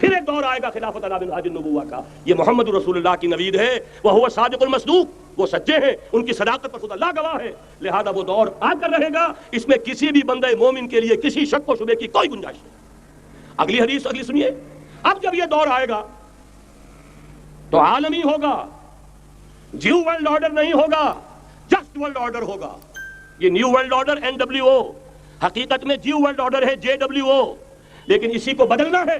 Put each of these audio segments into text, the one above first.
پھر ایک دور آئے گا خلافت علی منہاج النبوہ کا، یہ محمد رسول اللہ کی نوید ہے، وہو صادق المصدوق، وہ سچے ہیں، ان کی صداقت پر خود اللہ گواہ ہے، لہذا وہ دور آ کر رہے گا، اس میں کسی بھی بندہ مومن کے لیے کسی شک و شبے کی کوئی گنجائش نہیں۔ اگلی حدیث اگلی سنیے، اب جب یہ دور آئے گا تو عالمی ہوگا، جیو ورلڈ آرڈر نہیں ہوگا، جسٹ ورلڈ آرڈر ہوگا۔ یہ نیو ورلڈ آرڈر NWO، حقیقت میں جیو ورلڈ آرڈر ہے JWO، لیکن اسی کو بدلنا ہے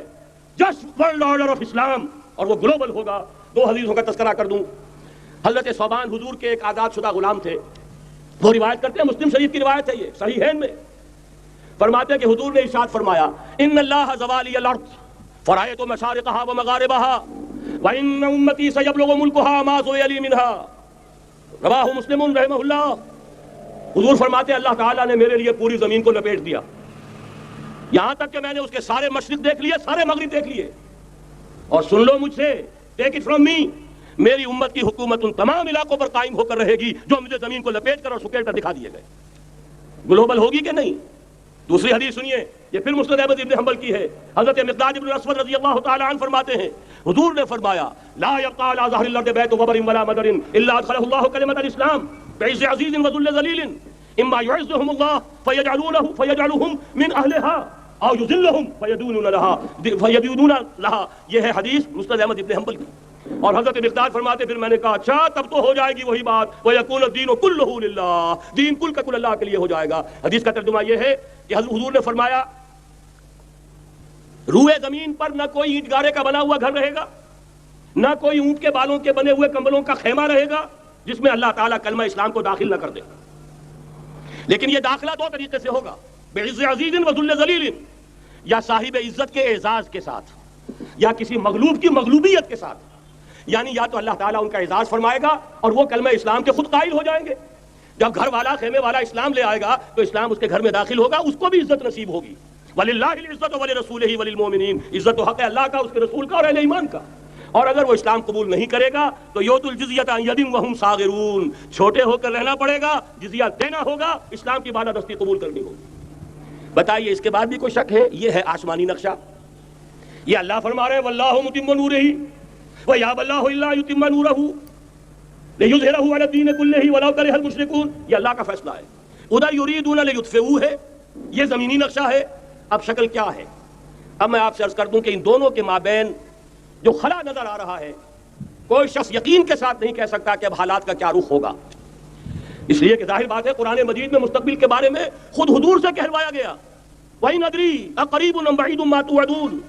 جسٹ ورلڈ آرڈر آف اسلام، اور وہ گلوبل ہوگا۔ دو حدیثوں کا تذکرہ کر دوں۔ حضرت ثوبان حضور کے ایک آزاد شدہ غلام تھے، وہ روایت کرتے ہیں، مسلم شریف کی روایت ہے، یہ صحیحین میں فرماتے ہیں کہ حضور نے ارشاد فرمایا، ان اللہ زوالی الارض فرأیت مشارقها ومغاربها وان امتی سیبلغ ملکها ما زوی لی منها، رواہ مسلم رحمہ اللہ۔ حضور فرماتے ہیں اللہ تعالیٰ نے میرے لیے پوری زمین کو لپیٹ دیا، یہاں تک کہ میں نے اس کے سارے مشرق دیکھ لیے، سارے مغرب دیکھ لیے، اور سن لو مجھ سے، ٹیک اٹ فرام می، میری امت کی حکومت ان تمام علاقوں پر قائم ہو کر رہے گی جو مجھے زمین کو لپیٹ کر اور سکیٹ کر دکھا دیے گئے۔ گلوبل ہوگی کہ نہیں؟ دوسری حدیث سنیے، یہ پھر مسند احمد ابن حنبل کی ہے، حضرت مقداد ابن الاسود رضی اللہ تعالی عنہ فرماتے ہیں، حضور نے فرمایا لا یبقى على ظهر الارض بیت وبر ولا مدر الا ادخله الله كلمة الاسلام بعز عزیز وذل ذلیل، اما يعزهم الله فيجعلهم من اهلها او يذلهم فيدونون لها۔ یہ ہے حدیث مسند احمد ابن حنبل کی۔ اور حضرت مقداد فرماتے پھر میں نے کہا اچھا تب تو ہو جائے گی وہی بات، وَيَكُونُ الدِّينُ كُلُّهُ لِلَّهِ، دین کل کا کل اللہ کے لیے ہو جائے گا۔ حدیث کا ترجمہ یہ ہے کہ حضور نے فرمایا روئے زمین پر نہ کوئی اینٹ گارے کا بنا ہوا گھر رہے گا، نہ کوئی اونٹ کے بالوں کے بنے ہوئے کمبلوں کا خیمہ رہے گا جس میں اللہ تعالیٰ کلمہ اسلام کو داخل نہ کر دے۔ لیکن یہ داخلہ دو طریقے سے ہوگا، بعز عزیز وذل ذلیل، یا صاحب عزت کے اعزاز کے ساتھ، یا کسی مغلوب کی مغلوبیت کے ساتھ، یعنی یا تو اللہ تعالیٰ ان کا اعزاز فرمائے گا اور وہ کلمہ اسلام کے خود قائل ہو جائیں گے، جب گھر والا خیمے والا اسلام لے آئے گا تو اسلام اس کے گھر میں داخل ہوگا، اس کو بھی عزت نصیب ہوگی۔ وَلِلَّهِ الْعِزَّةُ وَلِرَسُولِهِ وَلِلْمُؤْمِنِينَ، عزت و حق ہے اللہ کا، اس کے رسول کا اور اہل ایمان کا۔ اور اگر وہ اسلام قبول نہیں کرے گا تو یؤتُ الْجِزْیَةَ عَنْ یَدٍ وَهُمْ صَاغِرُونَ، چھوٹے ہو کر رہنا پڑے گا، جزیہ دینا ہوگا، اسلام کی بالادستی قبول کرنی ہوگی۔ بتائیے اس کے بعد بھی کوئی شک ہے؟ یہ ہے آسمانی نقشہ، یہ اللہ فرما رہے ہیں وَاللَّهُ مُتِمُّ نُورِهِ وَيَأْبَى اللَّهُ إِلَّا يُتِمَّ نُورَهُ لِيُظْهِرَهُ عَلَى الدِّينِ كُلِّهِ وَلَوْ كَرِهَ الْمُشْرِكُونَ، یہ اللہ کا فیصلہ ہے۔ ادھر یریدون لیطفئوا ہے، یہ زمینی نقشہ ہے۔ اب شکل کیا ہے؟ اب میں آپ سے عرض کر دوں کہ ان دونوں کے مابین جو خلا نظر آ رہا ہے، کوئی شخص یقین کے ساتھ نہیں کہہ سکتا کہ اب حالات کا کیا رخ ہوگا، اس لیے کہ ظاہر بات ہے قرآن مجید میں مستقبل کے بارے میں خود حضور سے کہلوایا گیا، وَإِنْ أَدْرِي أَقَرِيبٌ أَمْ بَعِيدٌ مَا تُوعَدُونَ،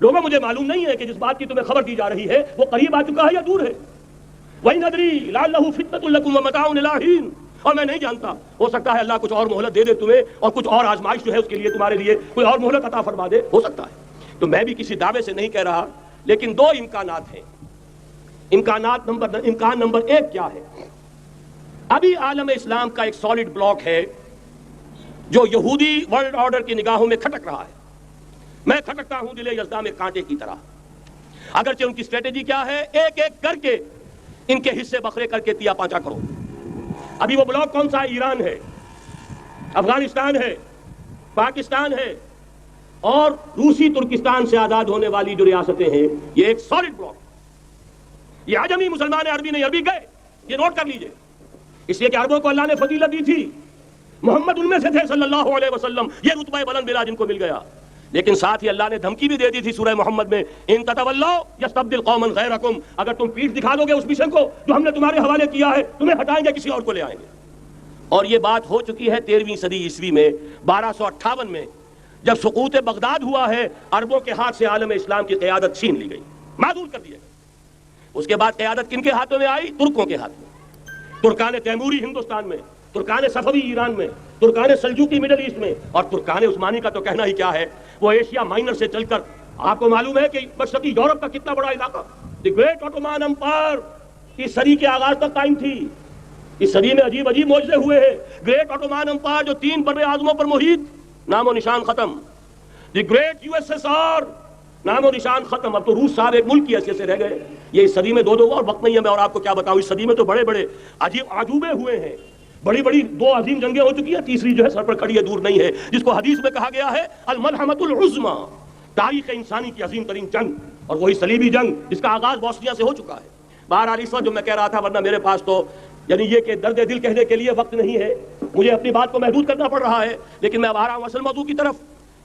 لوگوں مجھے معلوم نہیں ہے کہ جس بات کی تمہیں خبر دی جا رہی ہے وہ قریب آ چکا ہے یا دور ہے۔ وَإِنْ أَدْرِي لَعَلَّهُ فِتْنَةٌ لَكُمْ وَمَتَاعٌ إِلَىٰ حِينٍ، اور میں نہیں جانتا، ہو سکتا ہے اللہ کچھ اور مہلت دے دے تمہیں اور کچھ اور آزمائش جو ہے اس کے لیے تمہارے لیے کوئی اور مہلت عطا فرما دے، ہو سکتا ہے۔ تو میں بھی کسی دعوے سے نہیں کہہ رہا، لیکن دو امکانات ہیں۔ امکان نمبر ایک کیا ہے؟ ابھی عالم اسلام کا ایک سالڈ بلاک ہے جو یہودی ورلڈ آرڈر کی نگاہوں میں کھٹک رہا ہے، میں کھٹکتا ہوں دل یزداں میں کانٹے کی طرح۔ اگرچہ ان کی اسٹریٹجی کیا ہے؟ ایک ایک کر کے ان کے حصے بکھرے کر کے تیا پانچا کرو۔ ابھی وہ بلاک کون سا ہے؟ ایران ہے، افغانستان ہے، پاکستان ہے اور روسی ترکستان سے آزاد ہونے والی جو ریاستیں ہیں، یہ ایک سالڈ بلاک۔ یہ عجمی مسلمان عربی نہیں، عربی گئے، یہ نوٹ کر لیجئے، اس لیے کہ عربوں کو اللہ نے فضیلت دی تھی، محمد ان میں سے تھے صلی اللہ علیہ وسلم، یہ رتبہ بلند ملا جن کو مل گیا۔ لیکن ساتھ ہی اللہ نے دھمکی بھی دے دی تھی سورہ محمد میں، ان تتولوا یستبدل قوما غیرکم، اگر تم پیٹھ دکھا دو گے اس مشن کو جو ہم نے تمہارے حوالے کیا ہے، تمہیں ہٹائیں گے، کسی اور کو لے آئیں گے۔ اور یہ بات ہو چکی ہے 13ویں صدی عیسوی میں، 1258 میں جب سقوط بغداد ہوا ہے، عربوں کے ہاتھ سے عالم اسلام کی قیادت چھین لی گئی، معزول کر دیا گیا۔ اس کے بعد قیادت کن کے ہاتھوں میں آئی؟ ترکوں کے ہاتھ میں، ترکان تیموری ہندوستان میں، ترکان صفوی ایران میں، ترکان سلجوقی مڈل ایسٹ میں، اور ترکان عثمانی کا تو کہنا ہی کیا ہے، وہ ایشیا مائنر سے چل کر آپ کو معلوم ہے کہ مشرقی یورپ کا کتنا بڑا علاقہ، دی گریٹ آٹومان امپائر اس صدی کے آغاز تک قائم تھی۔ اس صدی میں عجیب عجیب معجزے ہوئے ہیں۔ گریٹ آٹومان امپائر جو 3 بر اعظموں پر محیط، نام و نشان ختم۔ دی گریٹ USSR، نام و نشان ختم۔ اب تو روس صاحب ایک ملک کی حیثیت سے رہ گئے۔ یہ اس صدی میں دو اور وقت نہیں ہے میں اور آپ کو کیا بتاؤں، اس صدی میں تو بڑے بڑے عجیب عجوبے ہوئے ہیں، بڑی بڑی 2 عظیم جنگیں ہو چکی ہیں، تیسری جو ہے سر پر کھڑی ہے، دور نہیں ہے، جس کو حدیث میں کہا گیا ہے الملحمۃ العظمیٰ، تاریخ انسانی کی عظیم ترین جنگ، اور وہی صلیبی جنگ جس کا آغاز بوسنیا سے ہو چکا ہے۔ بہرحال اس وقت جو میں کہہ رہا تھا، ورنہ میرے پاس تو یعنی یہ کہ درد دل کہنے کے لیے وقت نہیں ہے، مجھے اپنی بات کو محدود کرنا پڑ رہا ہے، لیکن میں اب آ رہا ہوں اصل موضوع کی طرف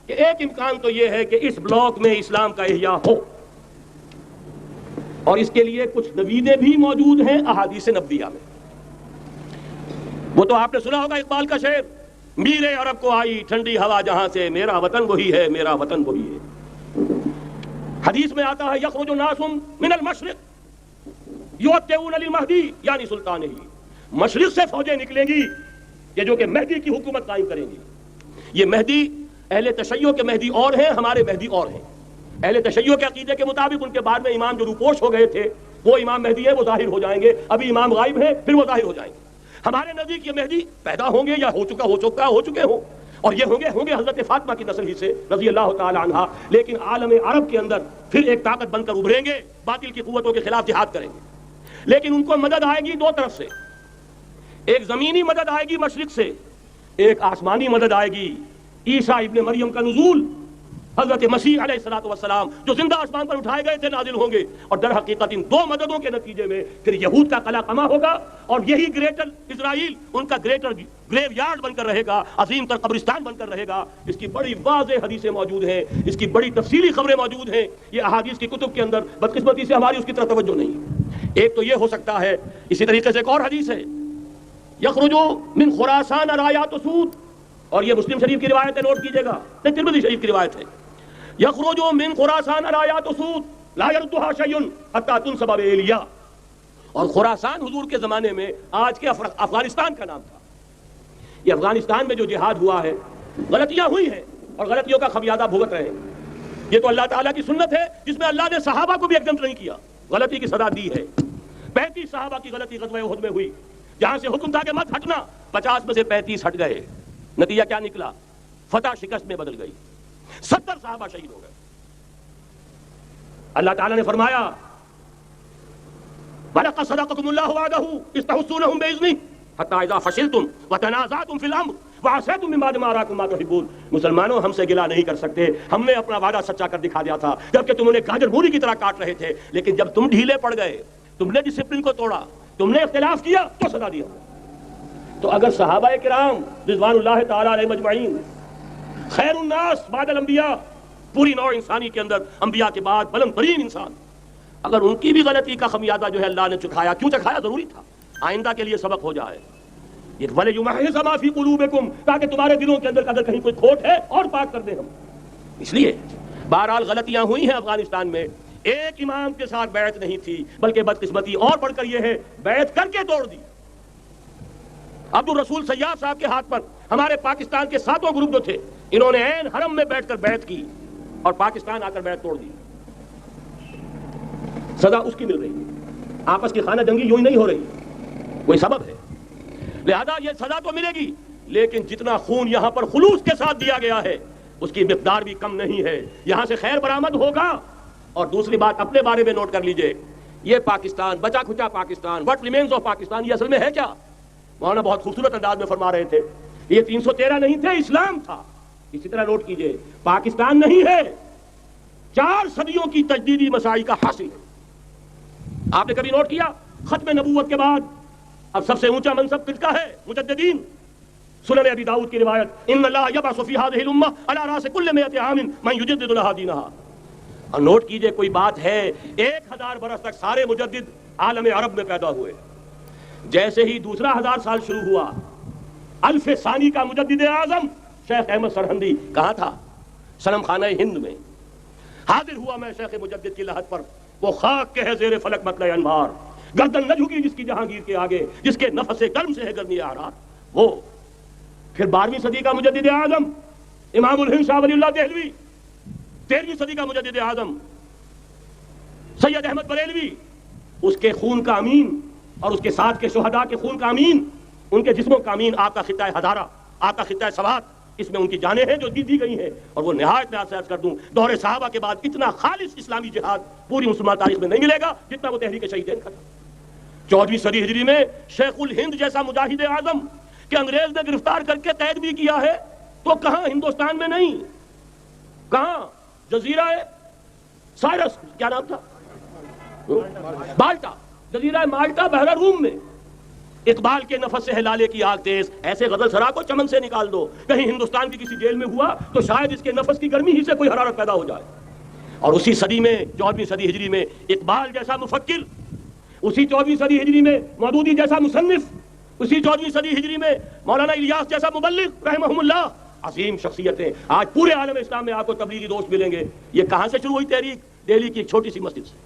کہ ایک امکان تو یہ ہے کہ اس بلاک میں اسلام کا احیاء ہو، اور اس کے لیے کچھ نویدیں بھی موجود ہیں احادیث نبویہ میں۔ وہ تو آپ نے سنا ہوگا اقبال کا شعر، میرے عرب کو آئی ٹھنڈی ہوا جہاں سے، میرا وطن وہی ہے، میرا وطن وہی ہے۔ حدیث میں آتا ہے یخرج الناس من المشرق یؤتون للمہدی یعنی سلطان ہی، مشرق سے فوجیں نکلیں گی کہ جو کہ مہدی کی حکومت قائم کریں گی۔ یہ مہدی اہل تشیع کے مہدی اور ہیں، ہمارے مہدی اور ہیں۔ اہل تشیع کے عقیدے کے مطابق ان کے بعد میں امام جو روپوش ہو گئے تھے وہ امام مہدی ہے، وہ ظاہر ہو جائیں گے، ابھی امام غائب ہیں پھر وہ ظاہر ہو جائیں گے۔ ہمارے نزدیک یہ مہدی پیدا ہوں گے یا ہو چکے ہوں، اور یہ ہوں گے حضرت فاطمہ کی نسل ہی سے رضی اللہ تعالی عنہا، لیکن عالم عرب کے اندر پھر ایک طاقت بن کر ابھریں گے، باطل کی قوتوں کے خلاف جہاد کریں گے۔ لیکن ان کو مدد آئے گی دو طرف سے، ایک زمینی مدد آئے گی مشرق سے، ایک آسمانی مدد آئے گی، عیسیٰ ابن مریم کا نزول، حضرت مسیح علیہ الصلوۃ والسلام جو زندہ آسمان پر اٹھائے گئے تھے نازل ہوں گے، اور در حقیقت ان دو مددوں کے نتیجے میں پھر یہود کا قلع قمع ہوگا، اور یہی گریٹر اسرائیل ان کا گریٹر گریو یارڈ بن کر رہے گا، عظیم تر قبرستان بن کر رہے گا۔ اس کی بڑی واضح حدیثیں موجود ہیں، اس کی بڑی تفصیلی خبریں موجود ہیں، یہ احادیث کی کتب کے اندر، بدقسمتی سے ہماری اس کی طرف توجہ نہیں۔ ایک تو یہ ہو سکتا ہے، اسی طریقے سے ایک اور حدیث ہے یخرج من خراسان رایات سود، اور یہ مسلم شریف کی روایت ہے، نوٹ کیجئے گا، ترمذی شریف کی روایت ہے، یخرج من خراسان رایات سود لا یردها شیء حتی تنصب بإیلیا، اور خراسان حضور کے زمانے میں آج کے افغانستان کا نام تھا۔ یہ افغانستان میں جو جہاد ہوا ہے، غلطیاں ہوئی ہیں اور غلطیوں کا خمیازہ بھگت رہے ہیں۔ یہ تو اللہ تعالیٰ کی سنت ہے جس میں اللہ نے صحابہ کو بھی ایگزمپٹ نہیں کیا، غلطی کی سزا دی ہے۔ 35 صحابہ کی غلطی غزوہ احد میں ہوئی، جہاں سے حکم تھا کہ مت ہٹنا، 50 میں سے 35 ہٹ گئے، نتیجہ کیا نکلا؟ فتح شکست میں بدل گئی، 70 صحابہ شہید ہو گئے۔ اللہ تعالیٰ نے فرمایا وَلَقَدْ صَدَقَكُمُ اللَّهُ وَعْدَهُ إِذْ تَحُسُّونَهُم بِإِذْنِهِ حَتَّىٰ إِذَا فَشِلْتُمْ وَتَنَازَعْتُمْ فِي الْأَمْرِ وَعَصَيْتُم مِّن بَعْدِ مَا أَرَاكُم مَّا تُحِبُّونَ۔ مسلمانوں، ہم سے گلہ نہیں کر سکتے، ہم نے اپنا وعدہ سچا کر دکھا دیا تھا، جبکہ تم انہیں گاجر مولی کی طرح کاٹ رہے تھے، لیکن جب تم ڈھیلے پڑ گئے، تم نے ڈسپلن کو توڑا، تم نے اختلاف کیا، تو سزا دیا۔ تو اگر صحابہ کرام رضوان اللہ تعالی علیہم اجمعین خیر الناس بعد الانبیاء، پوری نوع انسانی کے اندر انبیاء کے بعد بلند ترین انسان، اگر ان کی بھی غلطی کا خمیازہ جو ہے اللہ نے چکھایا، کیوں چکھایا؟ ضروری تھا، آئندہ کے لیے سبق ہو جائے۔ یہ وَلِيُمَحِّصَ مَا فِي قُلُوبِكُمْ، تاکہ تمہارے دلوں کے اندر اگر کہیں کوئی کھوٹ ہے اور پاک کر دیں ہم۔ اس لیے بہرحال غلطیاں ہوئی ہیں افغانستان میں، ایک امام کے ساتھ بیعت نہیں تھی، بلکہ بدقسمتی اور بڑھ کر یہ ہے بیعت کر کے توڑ دی۔ عبد الرسول سیاف صاحب کے ہاتھ پر ہمارے پاکستان کے 7 گروپ جو تھے، انہوں نے عین حرم میں بیٹھ کر بیعت کی اور پاکستان آ کر بیعت توڑ دی۔ سزا اس کی مل رہی ہے، آپس کی خانہ جنگی یوں ہی نہیں ہو رہی، کوئی سبب ہے، لہذا یہ سزا تو ملے گی، لیکن جتنا خون یہاں پر خلوص کے ساتھ دیا گیا ہے اس کی مقدار بھی کم نہیں ہے، یہاں سے خیر برآمد ہوگا۔ اور دوسری بات اپنے بارے میں نوٹ کر لیجئے، یہ پاکستان، بچا کھچا Pakistan, what remains of Pakistan, یہ اصل میں ہے کیا؟ مولانا بہت خوبصورت انداز میں فرما رہے تھے، یہ 313 نہیں تھے، اسلام تھا۔ اسی طرح نوٹ کیجئے، پاکستان نہیں ہے، 4 صدیوں کی تجدیدی مساعی کا حاصل ہے۔ آپ نے کبھی نوٹ کیا ختم نبوت کے بعد اب سب سے اونچا منصب کس کا ہے؟ مجددین۔ سنن ابی داؤد کی روایت، ان اللہ یبعث فی هذه الامه علی راس کل 100 عام من یجدد لها دینها۔ اور نوٹ کیجئے، کوئی بات ہے، 1000 برس تک سارے مجدد عالم عرب میں پیدا ہوئے، جیسے ہی دوسرا 1000 سال شروع ہوا، الف ثانی کا مجدد اعظم شیخ احمد سرہندی کہاں تھا؟ صنم خانہ ہند میں حاضر ہوا میں شیخ مجدد کی لحد پر، وہ خاک کے ہے زیر فلک مطلع انوار، گردن نہ جھکی جس کی جہانگیر کے آگے، جس کے نفس گرم سے ہے گرمی آرات، وہ پھر 12ویں صدی کا مجدد اعظم امام الہند شاہ ولی اللہ دہلوی، 13ویں صدی کا مجدد اعظم سید احمد بریلوی، اس کے خون کا امین اور اس کے ساتھ کے شہداء کے خون کا امین، ان کے جسموں کا امین، آقا خطہ ہزارہ، آقا خطہ سوات، اس میں ان کی جانیں ہیں جو دی گئی ہیں۔ اور وہ نہایت میں آپ سے عرض کر دوں، دور صحابہ کے بعد اتنا خالص اسلامی جہاد پوری مسلمان تاریخ میں نہیں ملے گا جتنا وہ تحریک شہیدین کا تھا۔ 14ویں صدی ہجری میں شیخ الہند جیسا مجاہد اعظم کہ انگریز نے گرفتار کر کے قید بھی کیا ہے، تو کہاں؟ ہندوستان میں نہیں، کہاں؟ جزیرہ سائرس، کیا نام تھا، مالٹا، جزیرہ مالٹا بحر روم میں اقبال کے نفس سے ہلالے کی آگ تیز، ایسے غزل سرا کو چمن سے نکال دو، کہیں ہندوستان کی کسی جیل میں ہوا تو شاید اس کے نفس کی گرمی ہی سے کوئی حرارت پیدا ہو جائے۔ اور اسی صدی میں 14ویں صدی ہجری میں اقبال جیسا مفکر، اسی 14ویں صدی ہجری میں مودودی جیسا مصنف، اسی 14ویں صدی ہجری میں مولانا الیاس جیسا مبلغ رحمہم اللہ، عظیم شخصیتیں آج پورے عالم اسلام میں آپ کو تبلیغی دوست ملیں گے۔ یہ کہاں سے شروع ہوئی تحریک؟ دہلی کی ایک چھوٹی سی مسجد سے،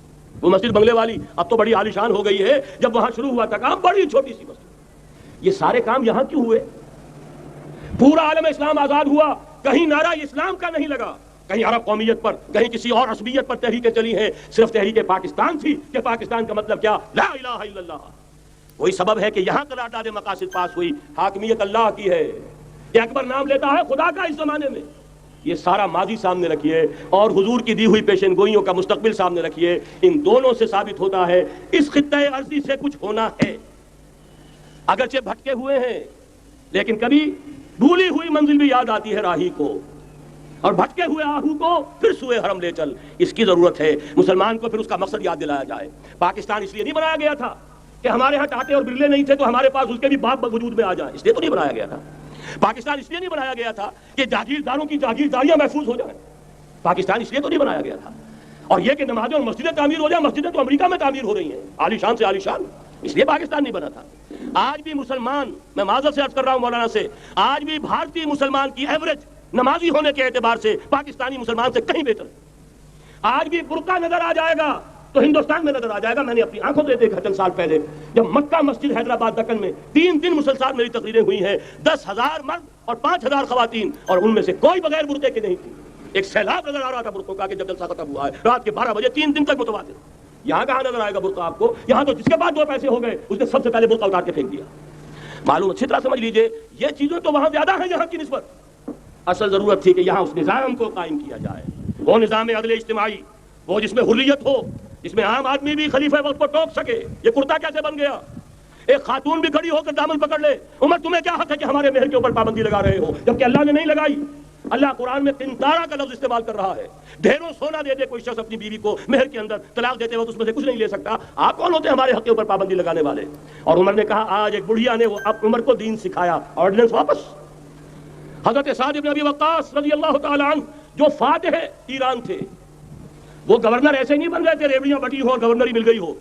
وہ مسجد بنگلے والی اب تو بڑی عالیشان ہو گئی ہے، جب وہاں شروع ہوا تھا کام بڑی چھوٹی سی مسجد۔ یہ سارے کام یہاں کیوں ہوئے؟ پورا عالم اسلام آزاد ہوا، کہیں نعرہ اسلام کا نہیں لگا، کہیں عرب قومیت پر، کہیں کسی اور عصبیت پر تحریکیں چلی ہیں، صرف تحریک پاکستان تھی کہ پاکستان کا مطلب کیا؟ لا الہ الا اللہ۔ وہی سبب ہے کہ یہاں قرارداد مقاصد پاس ہوئی، حاکمیت اللہ کی ہے، یہ اکبر نام لیتا ہے خدا کا اس زمانے میں۔ یہ سارا ماضی سامنے رکھیے اور حضور کی دی ہوئی پیشن گوئیوں کا مستقبل سامنے رکھیے، ان دونوں سے ثابت ہوتا ہے اس خطۂ ارضی سے کچھ ہونا ہے۔ اگرچہ بھٹکے ہوئے ہیں لیکن کبھی بھولی ہوئی منزل بھی یاد آتی ہے راہی کو، اور بھٹکے ہوئے آہو کو پھر سوئے حرم لے چل، اس کی ضرورت ہے۔ مسلمان کو پھر اس کا مقصد یاد دلایا جائے۔ پاکستان اس لیے نہیں بنایا گیا تھا کہ ہمارے ہاں ٹاٹے اور برلے نہیں تھے تو ہمارے پاس اس کے بھی باپ وجود میں آ جائیں، اس لیے تو نہیں بنایا گیا تھا۔ پاکستان اس لیے نہیں بنایا گیا تھا کہ جاگیرداروں کی جاگیرداریاں محفوظ ہو جائیں، پاکستان اس لیے تو نہیں بنایا گیا تھا۔ اور یہ کہ نمازیں اور مسجدیں تعمیر ہو جائیں، مسجدیں تو امریکہ میں تعمیر ہو رہی ہیں عالیشان سے عالیشان، اس لیے پاکستان نہیں بنا تھا۔ آج بھی مسلمان، میں معذرت سے عرض کر رہا ہوں مولانا سے، آج بھی بھارتی مسلمان کی ایوریج نمازی ہونے کے اعتبار سے پاکستانی مسلمان سے کہیں بہتر ہے۔ آج بھی برقع نظر آ جائے گا تو ہندوستان میں نظر آ جائے گا۔ میں نے اپنی آنکھوں سے دیکھا چند سال پہلے جب مکہ مسجد حیدرآباد دکن میں 3 دن مسلسل میری تقریریں ہوئی ہیں، 10,000 مرد اور 5,000 خواتین، اور ان میں سے کوئی بغیر برقعے کے نہیں تھی۔ ایک سیلاب نظر آ رہا تھا برقعوں کا کہ جب جلسہ ختم ہوا ہے رات کے 12 بجے 3 دن تک متواتر۔ یہاں کہاں نظر آئے گا برقع آپ کو؟ یہاں تو جس کے بعد 2 پیسے ہو گئے اس نے سب سے پہلے برقع اتار کے پھینک دیا۔ معلوم اچھی طرح سمجھ لیجئے یہ چیزیں تو وہاں زیادہ ہیں یہاں کی نسبت۔ اصل ضرورت تھی کہ یہاں اس نظام کو قائم کیا جائے، وہ نظام عدل اجتماعی، وہ جس میں حریت ہو، جس میں عام آدمی بھی خلیفہ وقت کو ٹوک سکے۔ یہ کرتا کیسے بن گیا؟ ایک خاتون بھی کھڑی ہو کر دامن پکڑ لے، عمر تمہیں کیا حق ہے کہ ہمارے مہر کے اوپر پابندی لگا رہے ہو، جبکہ اللہ نے نہیں لگائی۔ اللہ قرآن میں قنطارہ کا لفظ استعمال کر رہا ہے، ڈھیروں سونا دے دے کوئی شخص اپنی بیوی کو مہر کے اندر، طلاق دیتے وقت اس میں سے کچھ نہیں لے سکتا، آپ کون ہوتے ہیں ہمارے حق کے اوپر پابندی لگانے والے؟ اور عمر نے کہا، آج ایک بڑھیا نے وہ اب عمر کو دین سکھایا، آرڈیننس واپس۔ حضرت سعد بن ابی وقاص رضی اللہ تعالی عنہ جو فاتح ایران تھے، وہ گورنر ایسے نہیں بن گئے تھے ریوڑیاں بٹی ہو اور گورنری مل گئی ہو،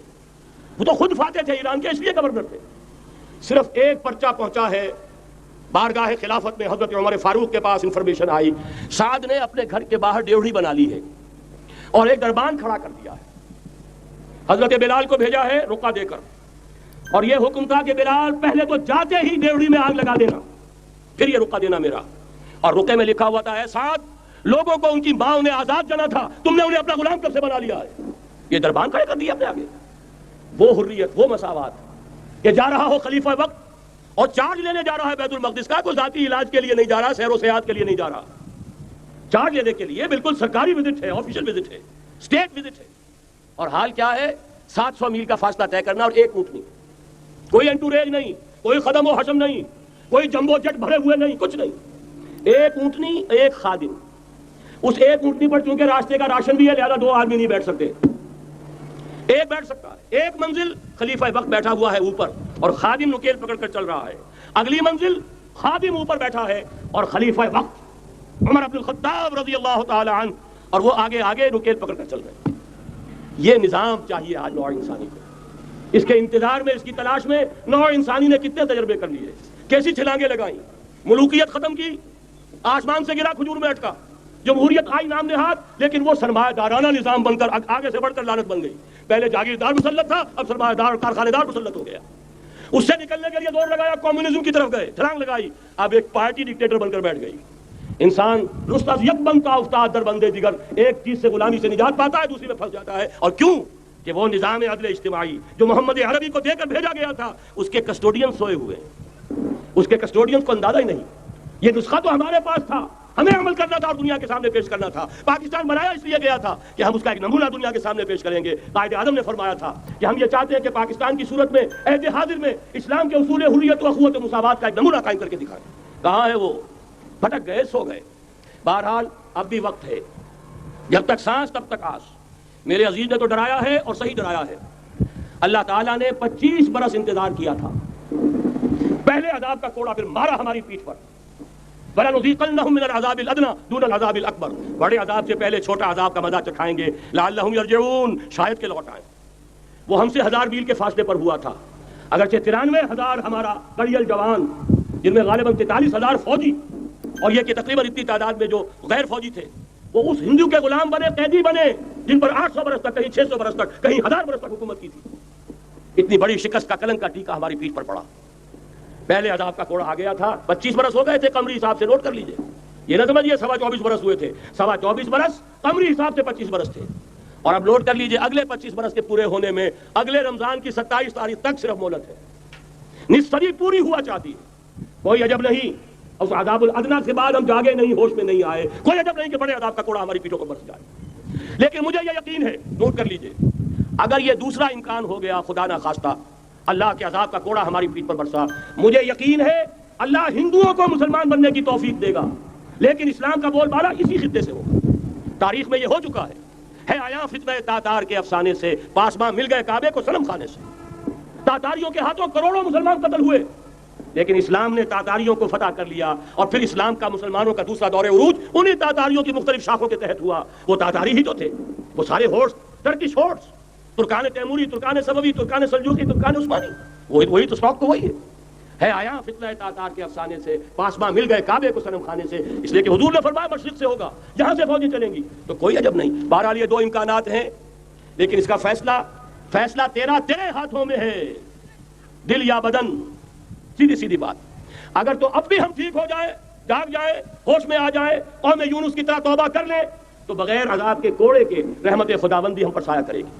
وہ تو خود فاتح تھے ایران کے، اس لیے گورنر تھے۔ صرف ایک پرچہ پہنچا ہے بارگاہ خلافت میں، حضرت عمر فاروق کے پاس انفارمیشن آئی، سعد نے اپنے گھر کے باہر ڈیوڑی بنا لی ہے اور ایک دربان کھڑا کر دیا ہے، حضرت بلال کو بھیجا ہے رقعہ دے کر، اور یہ حکم تھا کہ بلال پہلے تو جاتے ہی ڈیوڑی میں آگ لگا دینا، پھر یہ رقعہ دینا میرا۔ اور رقعے میں لکھا ہوا تھا، اے سعد، لوگوں کو ان کی ماں نے آزاد جانا تھا، تم نے انہیں اپنا غلام کب سے بنا لیا ہے؟ یہ دربان کھڑے کر دیا اپنے آگے۔ وہ حریت، وہ مساوات کہ جا رہا ہو خلیفہ وقت اور چارج لینے جا رہا ہے بیت المقدس کا، کوئی ذاتی علاج کے لیے نہیں جا رہا، سیر و سیاحت کے لیے نہیں جا رہا، چارج لینے کے لیے بالکل سرکاری وزٹ ہے، آفیشل وزٹ ہے، اسٹیٹ وزٹ ہے۔ اور حال کیا ہے؟ 700 میل کا فاصلہ طے کرنا اور ایک اونٹنی، کوئی انٹوریج نہیں، کوئی خدم و حشم نہیں، کوئی جمبو جٹ بھرے ہوئے نہیں، کچھ نہیں، ایک اونٹنی ایک خادم۔ اس ایک اونٹنی پر چونکہ راستے کا راشن بھی ہے لہذا 2 آدمی نہیں بیٹھ سکتے، ایک بیٹھ سکتا ہے۔ ایک منزل خلیفہ وقت بیٹھا ہوا ہے اوپر اور خادم نکیل پکڑ کر چل رہا ہے، اگلی منزل خادم اوپر بیٹھا ہے اور خلیفہ وقت عمر بن الخطاب رضی اللہ تعالی عنہ اور وہ آگے آگے نکیل پکڑ کر چل رہے ہیں۔ یہ نظام چاہیے آج نوع انسانی کو۔ اس کے انتظار میں، اس کی تلاش میں نوع انسانی نے کتنے تجربے کر لیے، کیسی چھلانگیں لگائیں، ملوکیت ختم کی، آسمان سے گرا کھجور میں اٹکا، جمہوریت آئی نام نہاد، لیکن وہ سرمایہ دارانہ نظام بن کر آگے سے بڑھ کر لعنت بن گئی۔ پہلے جاگیردار مسلط تھا، اب سرمایہ دار اور کارخانے دار مسلط ہو گیا۔ اس سے نکلنے کے لیے دور لگایا، کمیونزم کی طرف گئے، چھلانگ لگائی، اب ایک پارٹی ڈکٹیٹر بن کر بیٹھ گئی۔ انسان رستہ یک بند کا افتاد در بندے دیگر، ایک چیز سے غلامی سے نجات پاتا ہے دوسری میں پھنس جاتا ہے۔ اور کیوں؟ کہ وہ نظام عدل اجتماعی جو محمد عربی کو دے کر بھیجا گیا تھا، اس کے کسٹوڈین سوئے ہوئے، اس کے کسٹوڈین کو اندازہ ہی نہیں۔ یہ نسخہ تو ہمارے پاس تھا، ہمیں عمل کرنا تھا اور دنیا کے سامنے پیش کرنا تھا۔ پاکستان بنایا اس لیے گیا تھا کہ ہم اس کا ایک نمونہ دنیا کے سامنے پیش کریں گے۔ قائد اعظم نے فرمایا تھا کہ ہم یہ چاہتے ہیں کہ پاکستان کی صورت میں عہد حاضر میں اسلام کے اصول حریت و اخوت و مساوات کا ایک نمونہ قائم کر کے دکھائیں۔ کہاں ہے وہ؟ بھٹک گئے، سو گئے۔ بہرحال اب بھی وقت ہے، جب تک سانس تب تک آس. میرے عزیز نے تو ڈرایا ہے اور صحیح ڈرایا ہے. اللہ تعالیٰ نے 25 برس انتظار کیا تھا. پہلے عذاب کا کوڑا پھر مارا ہماری پیٹھ پر. وَلَنُذِيقَنَّهُم مِّنَ الْعَذَابِ الْأَدْنَىٰ دُونَ الْعَذَابِ الْأَكْبَرِ. بڑے عذاب سے پہلے چھوٹا عذاب کا مزہ چکھائیں گے. لَعَلَّهُمْ يَرْجِعُونَ, شاید کہ لوٹ آئیں. وہ ہم سے 1000 میل کے فاصلے پر ہوا تھا. اگرچہ 93,000 ہمارا قلیل جوان, جن میں غالباً 43,000 فوجی, اور یہ کہ تقریباً اتنی تعداد میں جو غیر فوجی تھے, وہ اس ہندو کے غلام بنے, قیدی بنے, جن پر 800 برس تک, کہیں 600 برس تک, کہیں 1000 برس تک حکومت کی تھی. اتنی بڑی شکست کا کلنک کا ٹیکا ہماری پیٹھ پر پڑا. پہلے عذاب کا کوڑا آ گیا تھا. 25 برس ہو گئے تھے قمری حساب سے, نوٹ کر لیجئے. یہ نہ سمجھیے 24.25 برس ہوئے تھے. 24.25 برس قمری حساب سے 25 برس تھے. اور اب نوٹ کر لیجئے اگلے 25 برس کے پورے ہونے میں اگلے رمضان کی 27 تاریخ تک صرف مہلت ہے. نصف صدی پوری ہوا چاہتی ہے. کوئی عجب نہیں اس عذاب الادنیٰ کے بعد ہم جاگے نہیں, ہوش میں نہیں آئے. کوئی عجب نہیں کہ بڑے عذاب کا کوڑا ہماری پیٹھوں پر برس جائے. لیکن مجھے یہ یقین ہے, نوٹ کر لیجئے, اگر یہ دوسرا امکان ہو گیا, خدا نہ خواستہ اللہ کے عذاب کا کوڑا ہماری پیٹھ پر برسا, مجھے یقین ہے اللہ ہندوؤں کو مسلمان بننے کی توفیق دے گا. لیکن اسلام کا بول بالا اسی خطے سے ہوگا. تاریخ میں یہ ہو چکا ہے آیا فتنہ تاتار کے افسانے سے, پاسباں مل گئے کعبے کو صنم خانے سے. تاتاریوں کے ہاتھوں کروڑوں مسلمان قتل ہوئے, لیکن اسلام نے تاتاریوں کو فتح کر لیا. اور پھر اسلام کا مسلمانوں کا دوسرا دور عروج انہی تاتاریوں کی مختلف شاخوں کے تحت ہوا. وہ تاتاری ہی تو تھے, وہ سارے ہورس, ٹرکش ہورس, ترکان تیموری, ترکان صفوی, ترکان سلجوقی, ترکان عثمانی, وہی تو اسٹاک تو وہی ہے آیا فتنہ تاتار کے افسانے سے, پاسباں مل گئے کعبے کو صنم خانے سے. اس لیے کہ حضور نے فرمایا مشرق سے ہوگا, یہاں سے فوجیں چلیں گی. تو کوئی عجب نہیں. بہرحال یہ 2 امکانات ہیں, لیکن اس کا فیصلہ تیرے ہاتھوں میں ہے, دل یا بدن. سیدھی بات. اگر تو اب بھی ہم ٹھیک ہو جائے, جاگ جائے, ہوش میں آ جائے, قوم یونس کی طرح توبہ کر لے, تو بغیر عذاب کے کوڑے کے رحمت خداوندی ہم پر سایہ کرے گی.